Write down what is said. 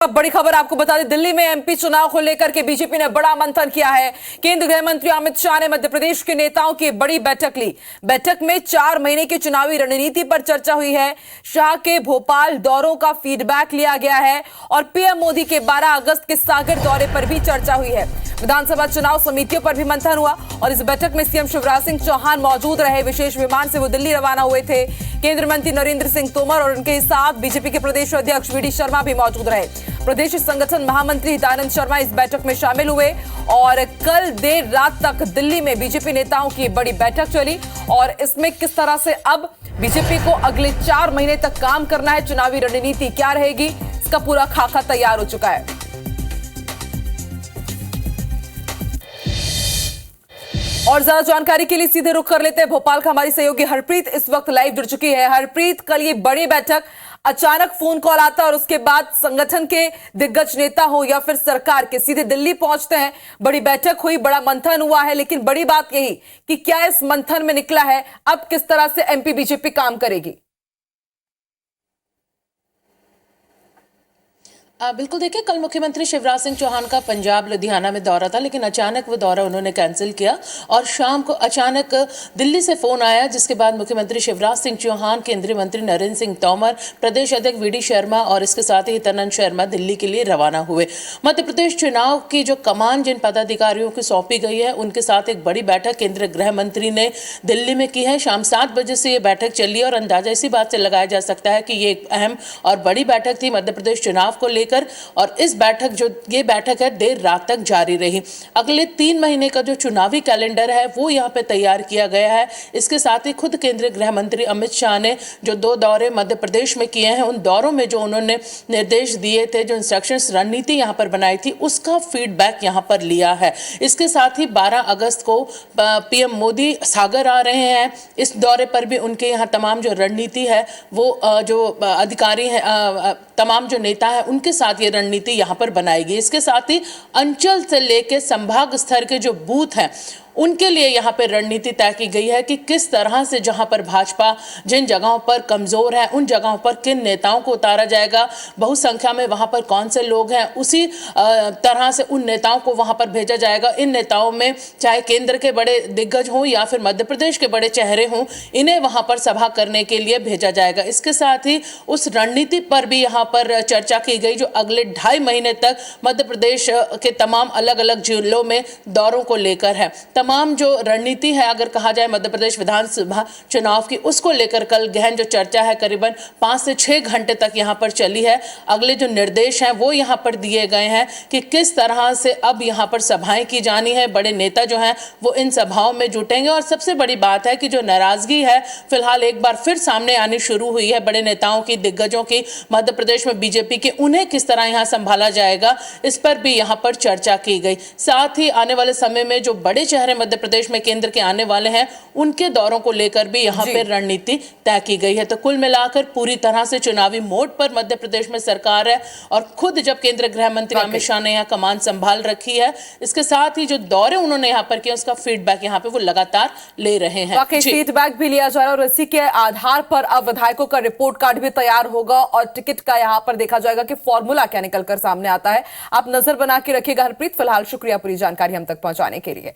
अब बड़ी खबर आपको बता दें, दिल्ली में एमपी चुनाव को लेकर के बीजेपी ने बड़ा मंथन किया है। केंद्रीय गृह मंत्री अमित शाह ने मध्य प्रदेश के नेताओं की बड़ी बैठक ली। बैठक में 4 महीने की चुनावी रणनीति पर चर्चा हुई है। शाह के भोपाल दौरों का फीडबैक लिया गया है और पीएम मोदी के 12 अगस्त के सागर दौरे पर भी चर्चा हुई है। विधानसभा चुनाव समितियों पर भी मंथन हुआ और इस बैठक में सीएम शिवराज सिंह चौहान मौजूद रहे। विशेष विमान से वो दिल्ली रवाना हुए थे। केंद्रीय मंत्री नरेंद्र सिंह तोमर और उनके साथ बीजेपी के प्रदेश अध्यक्ष वी डी शर्मा भी मौजूद रहे। प्रदेश संगठन महामंत्री हितानंद शर्मा इस बैठक में शामिल हुए और कल देर रात तक दिल्ली में बीजेपी नेताओं की बड़ी बैठक चली और इसमें किस तरह से अब बीजेपी को अगले 4 महीने तक काम करना है, चुनावी रणनीति क्या रहेगी, इसका पूरा खाका तैयार हो चुका है। और ज्यादा जानकारी के लिए सीधे रुख कर लेते हैं भोपाल का हमारी सहयोगी हरप्रीत इस वक्त लाइव जुड़ चुकी है। हरप्रीत, कल ये बड़ी बैठक, अचानक फोन कॉल आता है और उसके बाद संगठन के दिग्गज नेता हो या फिर सरकार के सीधे दिल्ली पहुंचते हैं। बड़ी बैठक हुई, बड़ा मंथन हुआ है, लेकिन बड़ी बात यही कि क्या इस मंथन में निकला है अब किस तरह से एमपी बीजेपी काम करेगी। बिल्कुल, देखिए, कल मुख्यमंत्री शिवराज सिंह चौहान का पंजाब लुधियाना में दौरा था, लेकिन अचानक वो दौरा उन्होंने कैंसिल किया और शाम को अचानक दिल्ली से फोन आया, जिसके बाद मुख्यमंत्री शिवराज सिंह चौहान, केंद्रीय मंत्री नरेंद्र सिंह तोमर, प्रदेश अध्यक्ष वी डी शर्मा और इसके साथ ही हितानंद शर्मा दिल्ली के लिए रवाना हुए। मध्य प्रदेश चुनाव की जो कमान जिन पदाधिकारियों को सौंपी गई है, उनके साथ एक बड़ी बैठक केंद्रीय गृह मंत्री ने दिल्ली में की है। शाम 7 बजे से ये बैठक चली और अंदाजा इसी बात से लगाया जा सकता है कि ये एक अहम और बड़ी बैठक थी मध्य प्रदेश चुनाव को लेकर। और इस बैठक ये बैठक है देर रात तक जारी रही। अगले 3 महीने का जो चुनावी कैलेंडर है वो यहाँ पे तैयार किया गया है। इसके साथ ही खुद केंद्रीय गृह मंत्री अमित शाह ने जो 2 दौरे मध्य प्रदेश में किए हैं, उन दौरों में जो उन्होंने निर्देश दिए थे, जो इंस्ट्रक्शंस रणनीति यहाँ पर बनाई थी, उसका फीडबैक यहाँ पर लिया है। इसके साथ ही 12 अगस्त को पीएम मोदी सागर आ रहे हैं। इस दौरे पर भी उनके यहाँ तमाम जो रणनीति है वो जो अधिकारी हैं, तमाम जो नेता हैं, उनके साथ ये रणनीति यहाँ पर बनाएगी। इसके साथ ही अंचल से लेकर संभाग स्तर के जो बूथ हैं उनके लिए यहाँ पर रणनीति तय की गई है कि किस तरह से जहाँ पर भाजपा जिन जगहों पर कमजोर है, उन जगहों पर किन नेताओं को उतारा जाएगा, बहुसंख्या में वहाँ पर कौन से लोग हैं, उसी तरह से उन नेताओं को वहाँ पर भेजा जाएगा। इन नेताओं में चाहे केंद्र के बड़े दिग्गज हों या फिर मध्य प्रदेश के बड़े चेहरे हों, इन्हें वहाँ पर सभा करने के लिए भेजा जाएगा। इसके साथ ही उस रणनीति पर भी यहाँ पर चर्चा की गई जो अगले 2.5 महीने तक मध्य प्रदेश के तमाम अलग अलग जिलों में दौरों को लेकर है। तमाम जो रणनीति है, अगर कहा जाए मध्य प्रदेश विधानसभा चुनाव की, उसको लेकर कल गहन जो चर्चा है करीबन 5 से 6 घंटे तक यहाँ पर चली है। अगले जो निर्देश हैं वो यहाँ पर दिए गए हैं कि किस तरह से अब यहाँ पर सभाएं की जानी है। बड़े नेता जो हैं वो इन सभाओं में जुटेंगे और सबसे बड़ी बात है कि जो नाराजगी है फिलहाल एक बार फिर सामने आनी शुरू हुई है बड़े नेताओं की, दिग्गजों की, मध्य प्रदेश में बीजेपी की, उन्हें किस तरह यहाँ संभाला जाएगा, इस पर भी यहाँ पर चर्चा की गई। साथ ही आने वाले समय में जो बड़े चेहरे मध्य प्रदेश में केंद्र के आने वाले हैं, उनके दौरों को लेकर भी यहाँ पर रणनीति तय की गई है। तो कुल मिलाकर पूरी तरह से चुनावी मोड पर मध्य प्रदेश में सरकार है और खुद जब केंद्रीय गृह मंत्री अमित शाह ने यहाँ कमान संभाल रखी है, इसके साथ ही जो दौरे उन्होंने यहाँ पर किए उसका फीडबैक यहाँ पे वो लगातार ले रहे हैं। फीडबैक भी लिया जा रहा है और इसी के आधार पर अब विधायकों का रिपोर्ट कार्ड भी तैयार होगा और टिकट का यहाँ पर देखा जाएगा कि फॉर्मूला क्या निकलकर सामने आता है। आप नजर बना के रखिएगा हरप्रीत। फिलहाल शुक्रिया पूरी जानकारी हम तक पहुंचाने के लिए।